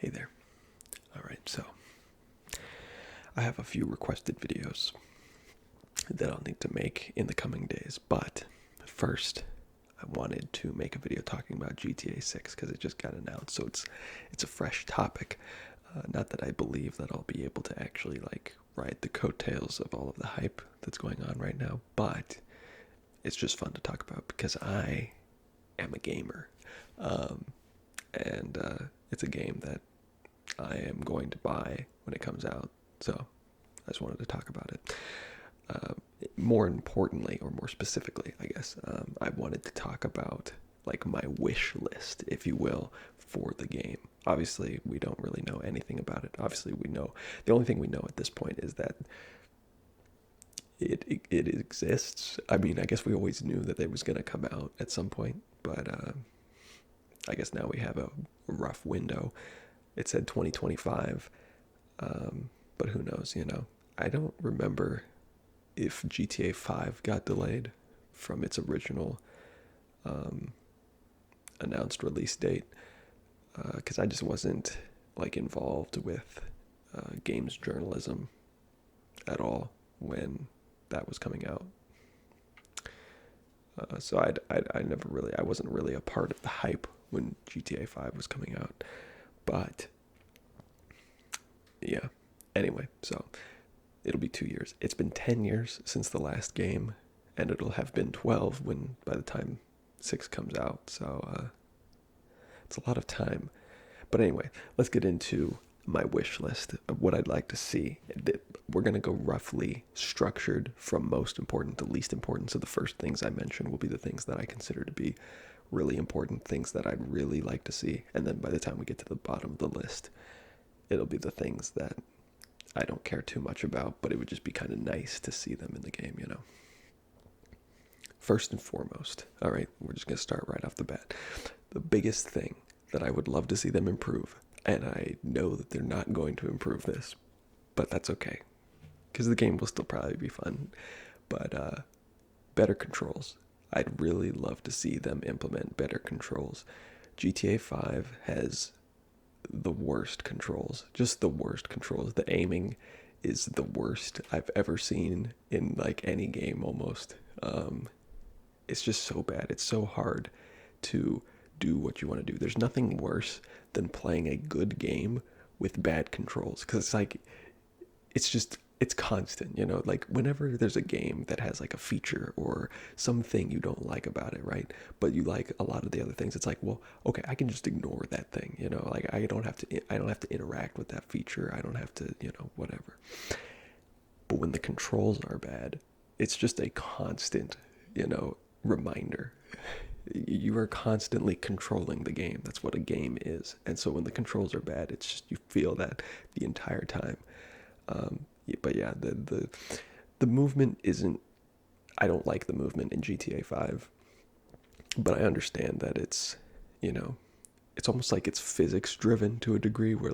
Hey there. All right, so I have a few requested videos that I'll need to make in the coming days, but first I wanted to make a video talking about GTA 6 because it just got announced, so it's a fresh topic. Not that I believe that I'll be able to actually ride the coattails of all of the hype that's going on right now, but it's just fun to talk about because I am a gamer, um, and it's a game that I am going to buy when it comes out. So I just wanted to talk about it. Uh, More importantly, or more specifically, I guess, I wanted to talk about my wish list, if you will, for the game. Obviously, we don't really know anything about it. Obviously, we know the only thing we know at this point is that it exists. I mean, I guess we always knew that it was going to come out at some point, but I guess now we have a rough window. It said 2025, but who knows, I don't remember if GTA 5 got delayed from its original announced release date, because I just wasn't involved with games journalism at all when that was coming out. So I never really, I wasn't really a part of the hype when GTA 5 was coming out. But yeah, anyway, so it'll be 2 years. It's been 10 years since the last game, and it'll have been 12 by the time 6 comes out. So it's a lot of time. But anyway, let's get into my wish list of what I'd like to see. We're going to go roughly structured from most important to least important. So the first things I mentioned will be the things that I consider to be really important, things that I'd really like to see. And then by the time we get to the bottom of the list, it'll be the things that I don't care too much about, but it would just be kind of nice to see them in the game. First and foremost, all right, we're just going to start right off the bat. The biggest thing that I would love to see them improve, and I know that they're not going to improve this, but that's okay, because the game will still probably be fun, but better controls. I'd really love to see them implement better controls. GTA 5 has the worst controls, just the worst controls. The aiming is the worst I've ever seen in any game almost. It's just so bad. It's so hard to do what you want to do. There's nothing worse than playing a good game with bad controls, because it's constant, whenever there's a game that has a feature or something you don't like about it, right? But you like a lot of the other things, it's well, okay, I can just ignore that thing, I don't have to interact with that feature. I don't have to, whatever. But when the controls are bad, it's just a constant, reminder. You are constantly controlling the game. That's what a game is. And so when the controls are bad, it's just, you feel that the entire time. But yeah, the movement isn't. I don't like the movement in GTA 5, but I understand that it's almost like it's physics driven to a degree, where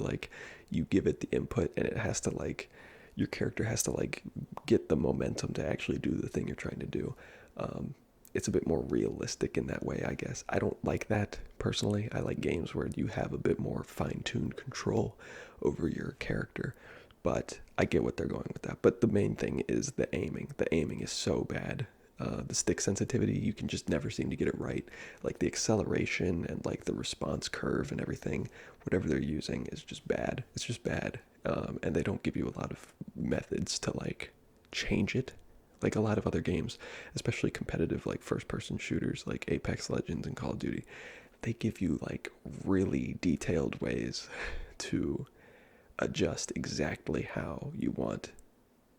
you give it the input and it has to your character has to get the momentum to actually do the thing you're trying to do. It's a bit more realistic in that way, I guess. I don't like that personally. I like games where you have a bit more fine-tuned control over your character. But I get what they're going with that. But the main thing is the aiming. The aiming is so bad. The stick sensitivity, you can just never seem to get it right. The acceleration and the response curve and everything, whatever they're using is just bad. It's just bad. And they don't give you a lot of methods to change it. A lot of other games, especially competitive first-person shooters like Apex Legends and Call of Duty, they give you really detailed ways to adjust exactly how you want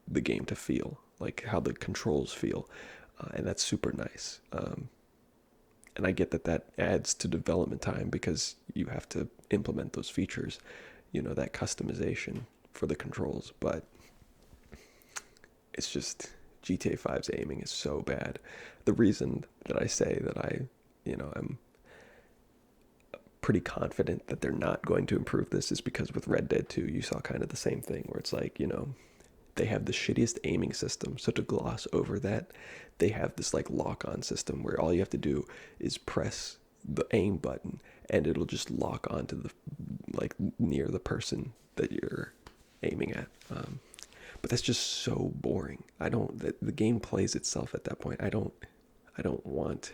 the game to feel, how the controls feel, and that's super nice. And I get that adds to development time because you have to implement those features, that customization for the controls. But it's just GTA 5's aiming is so bad. The reason that I say that I'm pretty confident that they're not going to improve this is because with Red Dead 2, you saw kind of the same thing, where it's they have the shittiest aiming system. So to gloss over that, they have this lock-on system where all you have to do is press the aim button and it'll just lock onto like near the person that you're aiming at. But that's just so boring. I don't. The game plays itself at that point. I don't. I don't want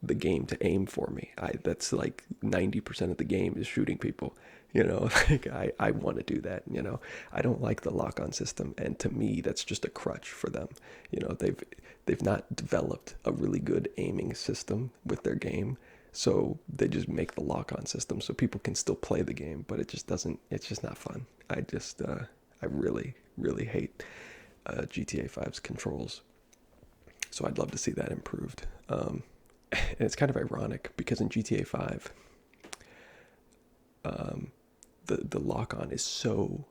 the game to aim for me. That's like 90% of the game is shooting people. You know, like I want to do that. You know, I don't like the lock on system, and to me, that's just a crutch for them. You know, they've not developed a really good aiming system with their game, so they just make the lock on system so people can still play the game, but it just doesn't. It's just not fun. I really hate GTA 5's controls. So I'd love to see that improved. And it's kind of ironic because in GTA 5, the lock on is so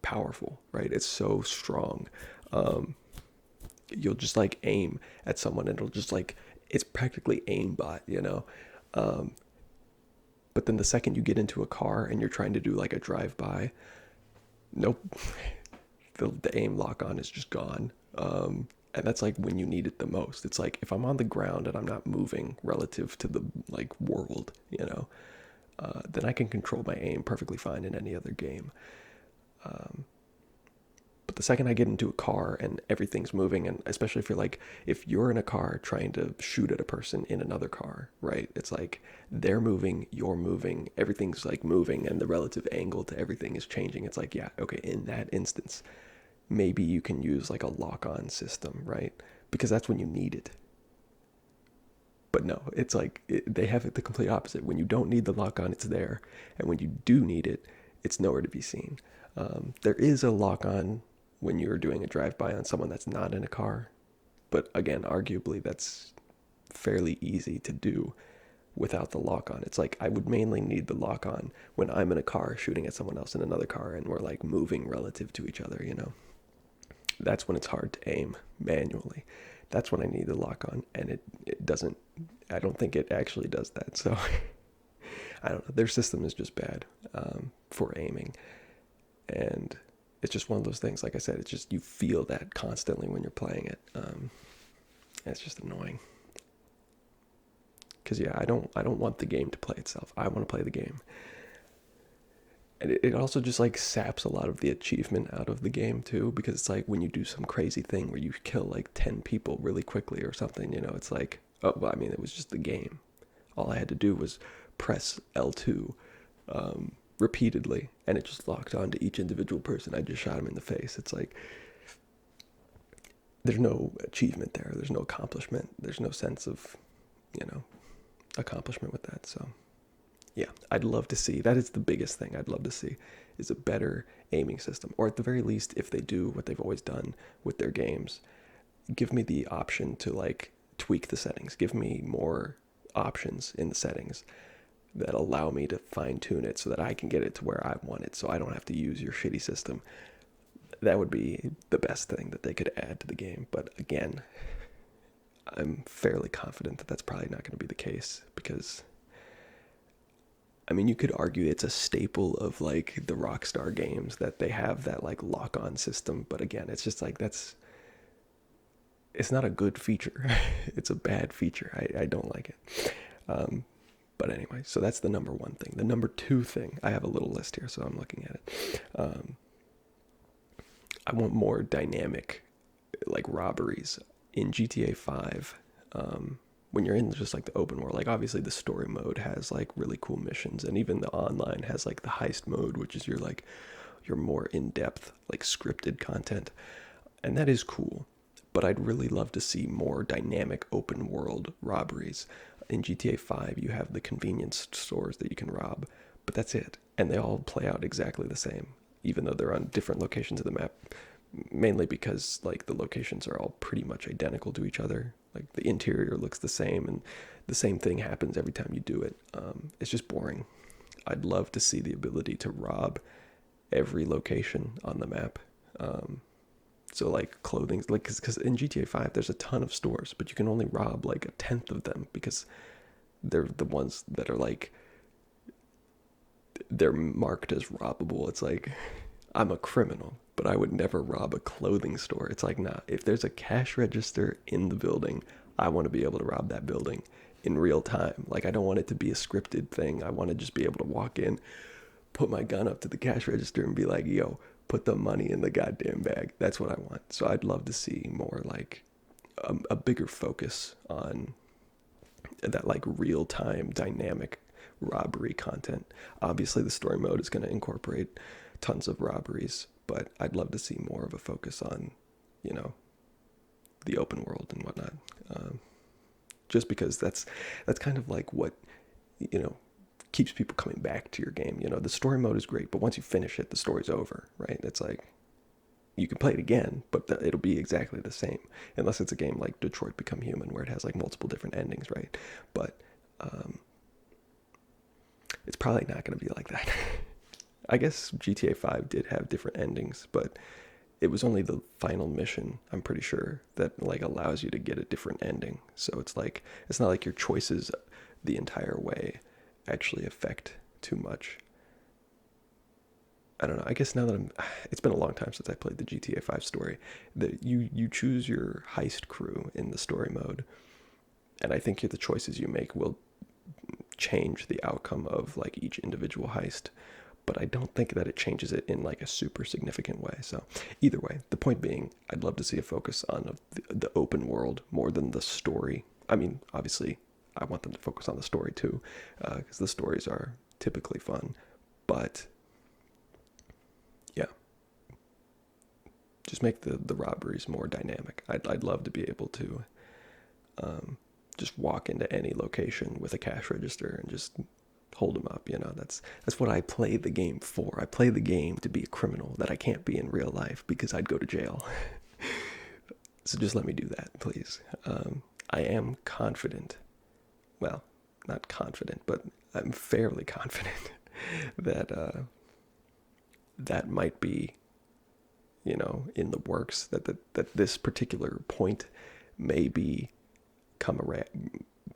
powerful, right? It's so strong. You'll just like aim at someone and it'll just like, it's practically aimbot, you know? But then the second you get into a car and you're trying to do like a drive by, nope, the aim lock on is just gone. And that's like when you need it the most. It's like if I'm on the ground and I'm not moving relative to the like world, you know, then I can control my aim perfectly fine in any other game. But the second I get into a car and everything's moving, and especially if you're in a car trying to shoot at a person in another car, right? It's like they're moving, you're moving, everything's like moving, and the relative angle to everything is changing. It's like, yeah, okay, in that instance, maybe you can use like a lock-on system, right? Because that's when you need it. But no, it's like they have it the complete opposite. When you don't need the lock-on, it's there, and when you do need it, it's nowhere to be seen. There is a lock-on when you're doing a drive-by on someone that's not in a car, but again, arguably that's fairly easy to do without the lock-on. It's like I would mainly need the lock-on when I'm in a car shooting at someone else in another car and we're like moving relative to each other, you know? That's when it's hard to aim manually. That's when I need the lock on, and it doesn't. I don't think it actually does that. So I don't know. Their system is just bad for aiming, and it's just one of those things. Like I said, it's just you feel that constantly when you're playing it. It's just annoying. Because yeah, I don't want the game to play itself. I want to play the game. And it also just like saps a lot of the achievement out of the game too, because it's like when you do some crazy thing where you kill like 10 people really quickly or something, you know, it's like, oh, well, I mean, it was just the game. All I had to do was press L2 repeatedly, and it just locked on to each individual person. I just shot him in the face. It's like, there's no achievement there. There's no accomplishment. There's no sense of, you know, accomplishment with that. So yeah, I'd love to see, that is the biggest thing I'd love to see, is a better aiming system. Or at the very least, if they do what they've always done with their games, give me the option to like tweak the settings. Give me more options in the settings that allow me to fine tune it so that I can get it to where I want it, so I don't have to use your shitty system. That would be the best thing that they could add to the game. But again, I'm fairly confident that that's probably not going to be the case, because I mean, you could argue it's a staple of like the Rockstar games that they have that like lock-on system, but again, it's just like it's not a good feature. It's a bad feature. I don't like it. But anyway, so that's the number one thing. The number two thing, I have a little list here, so I'm looking at it. I want more dynamic like robberies in GTA 5. When you're in just like the open world, like obviously the story mode has like really cool missions, and even the online has like the heist mode, which is your more in-depth like scripted content, and that is cool. But I'd really love to see more dynamic open world robberies. In GTA 5, you have the convenience stores that you can rob, but that's it, and they all play out exactly the same, even though they're on different locations of the map. Mainly because like the locations are all pretty much identical to each other. Like the interior looks the same, and the same thing happens every time you do it. It's just boring. I'd love to see the ability to rob every location on the map. So like clothing, like because in GTA 5 there's a ton of stores, but you can only rob like a tenth of them because they're the ones that are like, they're marked as robbable. It's like, I'm a criminal, but I would never rob a clothing store. It's like, nah, if there's a cash register in the building, I want to be able to rob that building in real time. Like, I don't want it to be a scripted thing. I want to just be able to walk in, put my gun up to the cash register and be like, yo, put the money in the goddamn bag. That's what I want. So I'd love to see more like a bigger focus on that like real time dynamic robbery content. Obviously, the story mode is going to incorporate tons of robberies, but I'd love to see more of a focus on, you know, the open world and whatnot. Just because that's kind of like what, you know, keeps people coming back to your game. You know, the story mode is great, but once you finish it, the story's over, right? It's like you can play it again, but it'll be exactly the same, unless it's a game like Detroit Become Human, where it has like multiple different endings, right? But it's probably not going to be like that. I guess GTA 5 did have different endings, but it was only the final mission, I'm pretty sure, that like allows you to get a different ending. So it's like, it's not like your choices the entire way actually affect too much. I don't know. I guess now that it's been a long time since I played the GTA 5 story. That you choose your heist crew in the story mode, and I think the choices you make will change the outcome of like each individual heist. But I don't think that it changes it in like a super significant way. So either way, the point being, I'd love to see a focus on the open world more than the story. I mean, obviously, I want them to focus on the story too, because the stories are typically fun. But yeah, just make the robberies more dynamic. I'd love to be able to just walk into any location with a cash register and just hold them up. You know, that's what I play the game for. I play the game to be a criminal that I can't be in real life because I'd go to jail. So just let me do that, please. I am confident. Well, not confident, but I'm fairly confident that that might be, you know, in the works. That this particular point may become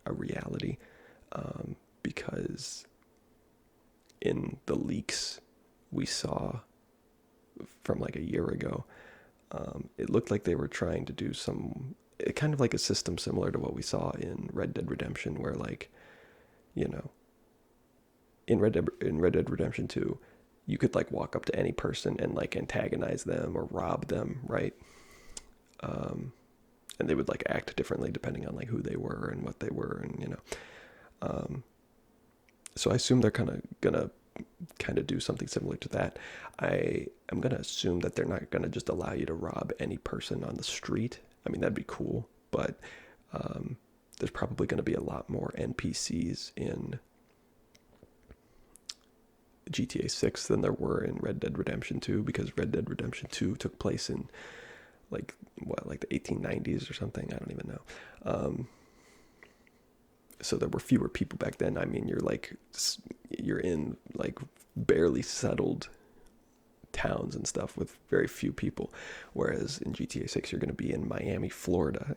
a reality, because in the leaks we saw from like a year ago, it looked like they were trying to do kind of like a system similar to what we saw in Red Dead Redemption, where like, you know, in Red Dead Redemption 2, you could like walk up to any person and like antagonize them or rob them, right? And they would like act differently depending on like who they were and what they were, and you know. So I assume they're gonna do something similar to that. I am gonna assume that they're not gonna just allow you to rob any person on the street. I mean, that'd be cool, but there's probably gonna be a lot more NPCs in GTA 6 than there were in Red Dead Redemption 2, because Red Dead Redemption 2 took place in like the 1890s or something. I don't even know. So there were fewer people back then. I mean, you're in like barely settled towns and stuff with very few people, whereas in GTA 6 you're going to be in Miami, Florida.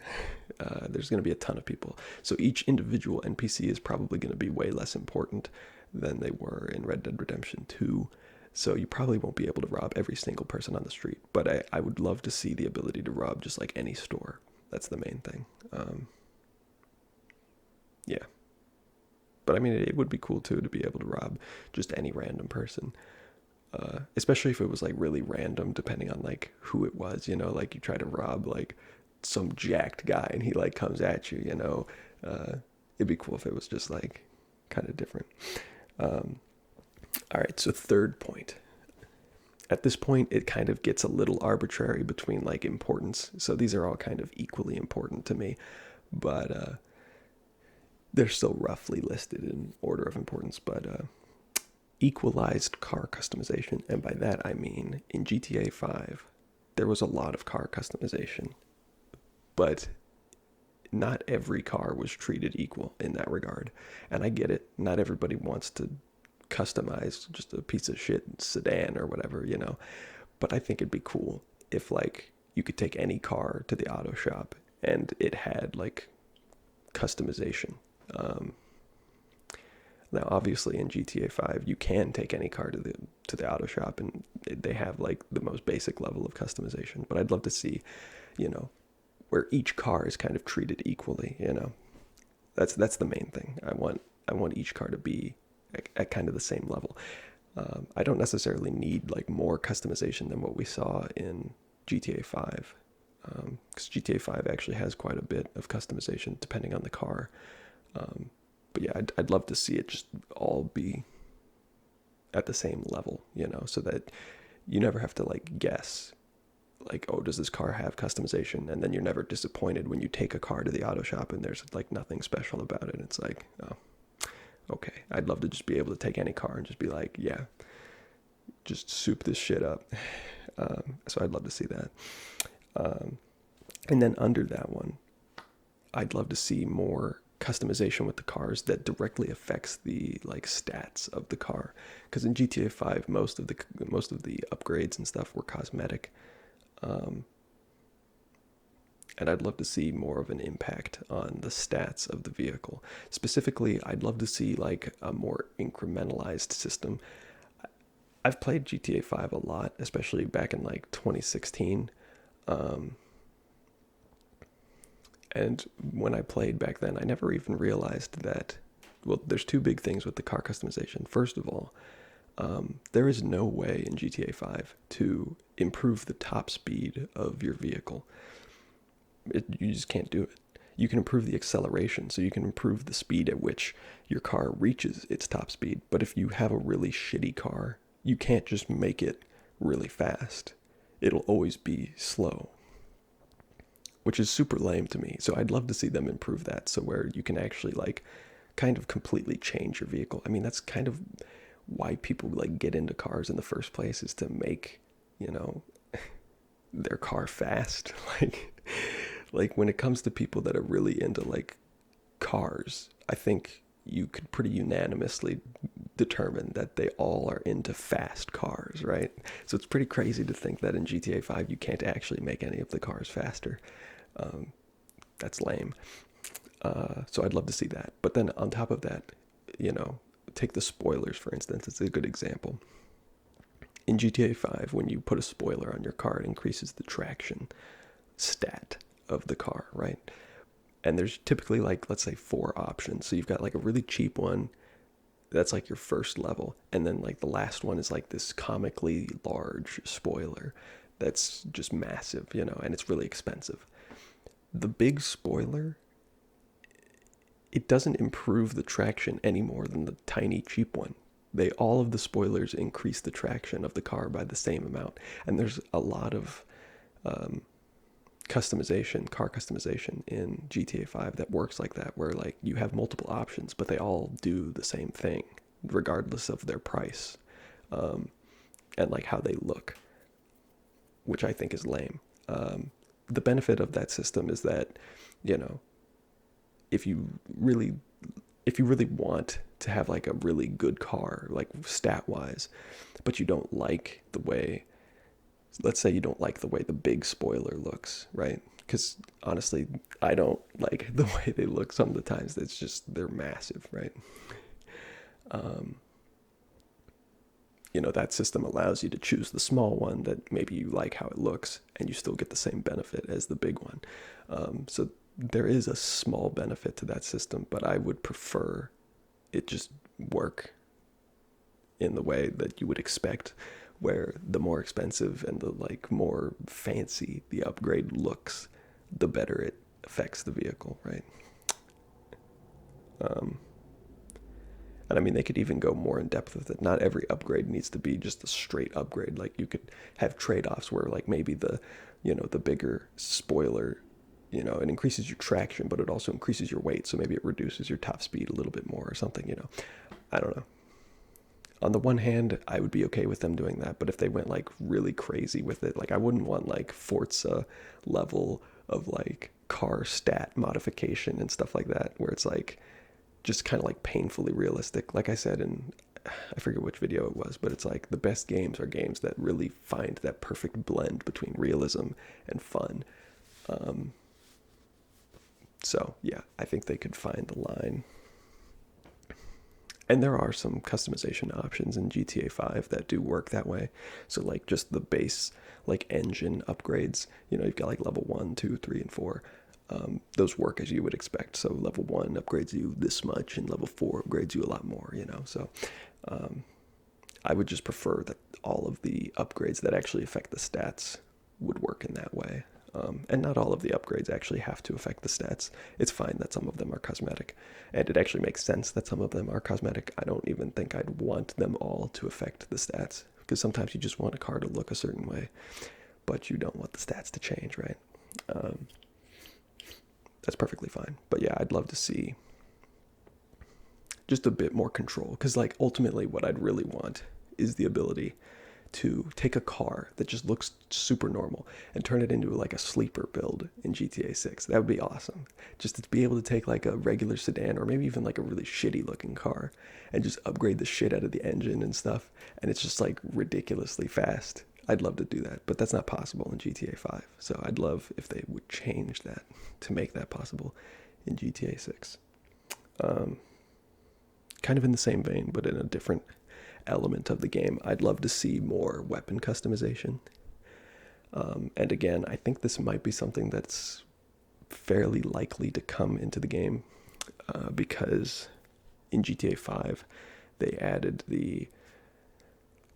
There's going to be a ton of people. So each individual NPC is probably going to be way less important than they were in Red Dead Redemption 2. So you probably won't be able to rob every single person on the street. But I would love to see the ability to rob just like any store. That's the main thing. Yeah. But I mean, it would be cool too to be able to rob just any random person. Especially if it was like really random, depending on like who it was, you know, like you try to rob like some jacked guy and he like comes at you, you know. It'd be cool if it was just like kind of different. All right, so third point. At this point, it kind of gets a little arbitrary between like importance. So these are all kind of equally important to me, but they're still roughly listed in order of importance. But equalized car customization, and by that I mean in GTA 5, there was a lot of car customization, but not every car was treated equal in that regard. And I get it. Not everybody wants to customize just a piece of shit sedan or whatever, you know. But I think it'd be cool if like you could take any car to the auto shop and it had like customization. Now obviously in GTA 5 you can take any car to the auto shop and they have like the most basic level of customization. But I'd love to see, you know, where each car is kind of treated equally, you know. That's the main thing. I want each car to be at kind of the same level. I don't necessarily need like more customization than what we saw in GTA 5, because GTA 5 actually has quite a bit of customization depending on the car. Um, but yeah, I'd love to see it just all be at the same level, so that you never have to like guess, like, oh, does this car have customization? And then you're never disappointed when you take a car to the auto shop and there's like nothing special about it. It's like, oh, okay. I'd love to just be able to take any car and just be like, yeah, just soup this shit up. So I'd love to see that. Um, and then under that one, I'd love to see more customization with the cars that directly affects the like stats of the car. Because in GTA 5, most of the upgrades and stuff were cosmetic. Um, and I'd love to see more of an impact on the stats of the vehicle. Specifically, I'd love to see like a more incrementalized system. I've played GTA 5 a lot, especially back in like 2016. Um, and when I played back then, I never even realized that, well, there's two big things with the car customization. First of all, there is no way in GTA 5 to improve the top speed of your vehicle. You just can't do it. You can improve the acceleration, so you can improve the speed at which your car reaches its top speed. But if you have a really shitty car, you can't just make it really fast. It'll always be slow, which is super lame to me. So I'd love to see them improve that, so where you can actually like kind of completely change your vehicle. I mean, that's kind of why people like get into cars in the first place, is to make, you know, their car fast. Like when it comes to people that are really into like cars, I think you could pretty unanimously determine that they all are into fast cars, right? So it's pretty crazy to think that in GTA 5 you can't actually make any of the cars faster. Um, that's lame. So I'd love to see that. But then on top of that, you know, take the spoilers for instance. It's a good example. In GTA 5, when you put a spoiler on your car, it increases the traction stat of the car, right? And there's typically like, let's say, four options. So you've got like a really cheap one that's like your first level, and then like the last one is like this comically large spoiler that's just massive, you know, and it's really expensive. The big spoiler, it doesn't improve the traction any more than the tiny cheap one. All of the spoilers increase the traction of the car by the same amount. And there's a lot of um, car customization in GTA 5 that works like that, where like you have multiple options, but they all do the same thing, regardless of their price, um, and like how they look, which I think is lame. The benefit of that system is that, you know, if you really want to have like a really good car, like stat wise, but you don't like the way, let's say you don't like the way the big spoiler looks, right? Because honestly, I don't like the way they look some of the times. It's just, they're massive, right? Um, you know, that system allows you to choose the small one that maybe you like how it looks, and you still get the same benefit as the big one. So there is a small benefit to that system, but I would prefer it just work in the way that you would expect, where the more expensive and the like more fancy the upgrade looks, the better it affects the vehicle, right? Um, and I mean, they could even go more in depth with it. Not every upgrade needs to be just a straight upgrade. Like you could have trade-offs where like maybe the, you know, the bigger spoiler, you know, it increases your traction, but it also increases your weight. So maybe it reduces your top speed a little bit more or something, you know. I don't know. On the one hand, I would be okay with them doing that, but if they went like really crazy with it, like I wouldn't want like Forza level of like car stat modification and stuff like that, where it's like just kind of like painfully realistic. Like I said in, I forget which video it was, but it's like the best games are games that really find that perfect blend between realism and fun. Um, so yeah, I think they could find the line. And there are some customization options in GTA 5 that do work that way. So like just the base like engine upgrades, you know, you've got like level 1, 2, 3, and 4. those work as you would expect. So level 1 upgrades you this much, and level 4 upgrades you a lot more, you know. So I would just prefer that all of the upgrades that actually affect the stats would work in that way. And not all of the upgrades actually have to affect the stats. It's fine that some of them are cosmetic. And it actually makes sense that some of them are cosmetic. I don't even think I'd want them all to affect the stats, because sometimes you just want a car to look a certain way, but you don't want the stats to change, right? That's perfectly fine. But yeah, I'd love to see just a bit more control, because like ultimately what I'd really want is the ability to take a car that just looks super normal and turn it into like a sleeper build in GTA 6. That would be awesome. Just to be able to take like a regular sedan, or maybe even like a really shitty looking car, and just upgrade the shit out of the engine and stuff, and it's just like ridiculously fast. I'd love to do that, but that's not possible in GTA 5. So I'd love if they would change that to make that possible in GTA 6. Kind of in the same vein, but in a different element of the game, I'd love to see more weapon customization. And again, I think this might be something that's fairly likely to come into the game, because in GTA 5 they added the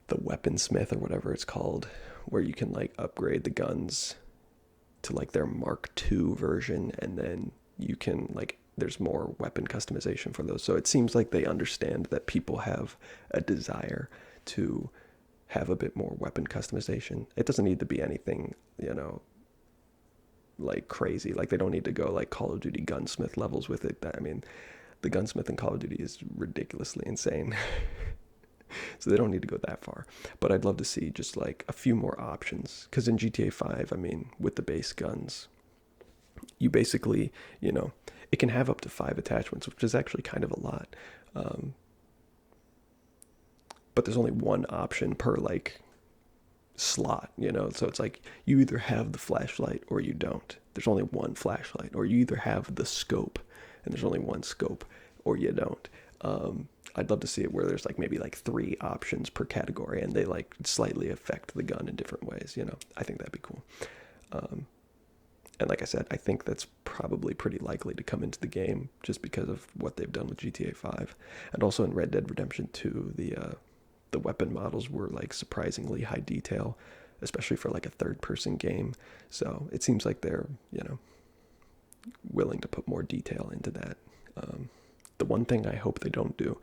weaponsmith, or whatever it's called, where you can like upgrade the guns to like their Mark II version, and then you can like there's more weapon customization for those. So it seems like they understand that people have a desire to have a bit more weapon customization. It doesn't need to be anything, you know, like crazy. Like they don't need to go like Call of Duty gunsmith levels with it. I mean, the gunsmith in Call of Duty is ridiculously insane. So they don't need to go that far. But I'd love to see just like a few more options. Because in GTA 5, I mean, with the base guns, you basically, you know, it can have up to 5 attachments, which is actually kind of a lot. But there's only one option per like slot, you know? So it's like you either have the flashlight or you don't. There's only one flashlight. Or you either have the scope and there's only one scope, or you don't. I'd love to see it where there's like maybe like 3 options per category, and they like slightly affect the gun in different ways, you know? I think that'd be cool. And like I said, I think that's probably pretty likely to come into the game just because of what they've done with GTA 5. And also in Red Dead Redemption 2, the weapon models were like surprisingly high detail, especially for like a third-person game. So it seems like they're, you know, willing to put more detail into that. The one thing I hope they don't do,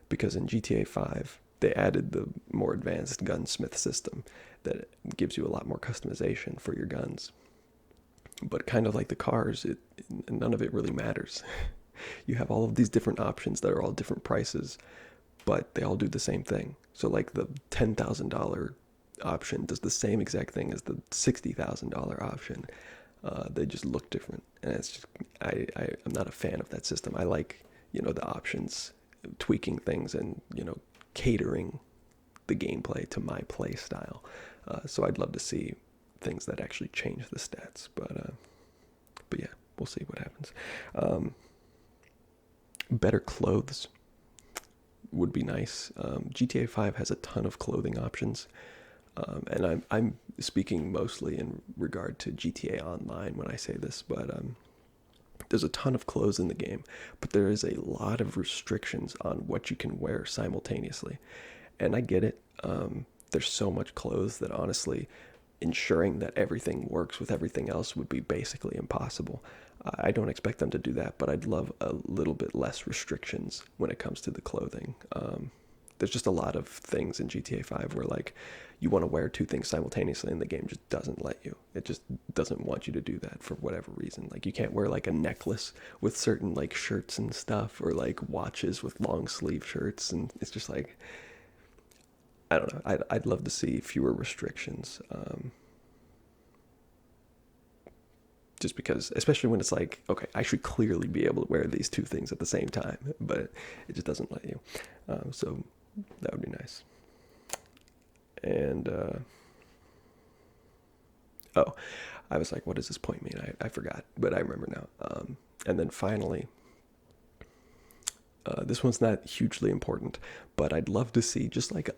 because in GTA 5, they added the more advanced gunsmith system that gives you a lot more customization for your guns. But kind of like the cars, none of it really matters. You have all of these different options that are all different prices, but they all do the same thing. So like the $10,000 option does the same exact thing as the $60,000 option. They just look different, and it's just I'm not a fan of that system. I like, you know, the options, tweaking things, and, you know, catering the gameplay to my play style. So I'd love to see things that actually change the stats, but yeah, we'll see what happens. Better clothes would be nice. GTA 5 has a ton of clothing options, and I'm speaking mostly in regard to GTA Online when I say this, but there's a ton of clothes in the game, but there is a lot of restrictions on what you can wear simultaneously, and I get it. There's so much clothes that honestly, ensuring that everything works with everything else would be basically impossible. I don't expect them to do that, but I'd love a little bit less restrictions when it comes to the clothing. There's just a lot of things in GTA 5 where like you want to wear 2 things simultaneously and the game just doesn't let you. It just doesn't want you to do that for whatever reason. Like you can't wear like a necklace with certain like shirts and stuff, or like watches with long sleeve shirts, and it's just like, I don't know. I'd love to see fewer restrictions. Just because, especially when it's like, okay, I should clearly be able to wear these 2 things at the same time, but it just doesn't let you. So that would be nice. And, oh, I was like, what does this point mean? I forgot, but I remember now. And then finally, this one's not hugely important, but I'd love to see just like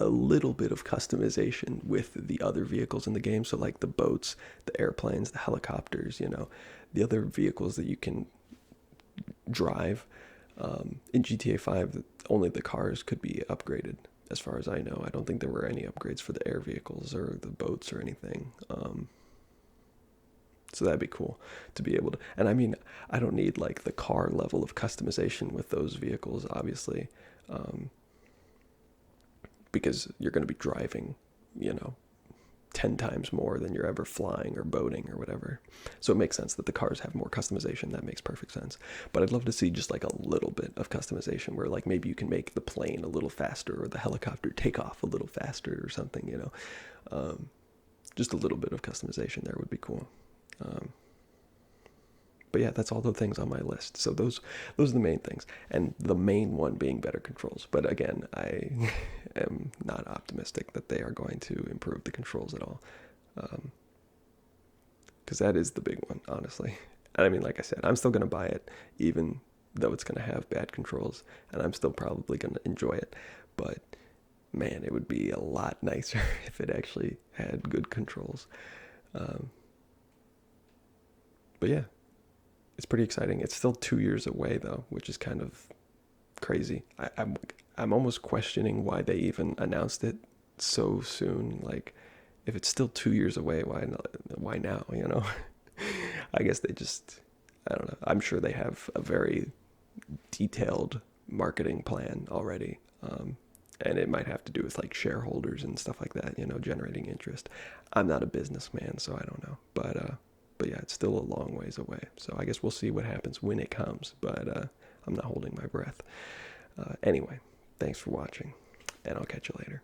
a little bit of customization with the other vehicles in the game. So like the boats, the airplanes, the helicopters, you know, the other vehicles that you can drive in GTA 5, only the cars could be upgraded. As far as I know, I don't think there were any upgrades for the air vehicles or the boats or anything. So that'd be cool to be able to. And I mean, I don't need like the car level of customization with those vehicles, obviously, um, because you're going to be driving, you know, 10 times more than you're ever flying or boating or whatever. So it makes sense that the cars have more customization. That makes perfect sense. But I'd love to see just like a little bit of customization where like maybe you can make the plane a little faster or the helicopter take off a little faster or something, you know. Just a little bit of customization there would be cool. Um, but yeah, that's all the things on my list. So those are the main things, and the main one being better controls. But again, I am not optimistic that they are going to improve the controls at all, because that is the big one, honestly. And I mean, like I said, I'm still gonna buy it, even though it's gonna have bad controls, and I'm still probably gonna enjoy it. But man, it would be a lot nicer if it actually had good controls. Um, but yeah, it's pretty exciting. It's still 2 years away though, which is kind of crazy. I'm almost questioning why they even announced it so soon. Like, if it's still 2 years away, why not, why now? You know, I guess they just, I don't know. I'm sure they have a very detailed marketing plan already. And it might have to do with like shareholders and stuff like that, you know, generating interest. I'm not a businessman, so I don't know. But yeah, it's still a long ways away. So I guess we'll see what happens when it comes. But I'm not holding my breath. Anyway, thanks for watching, and I'll catch you later.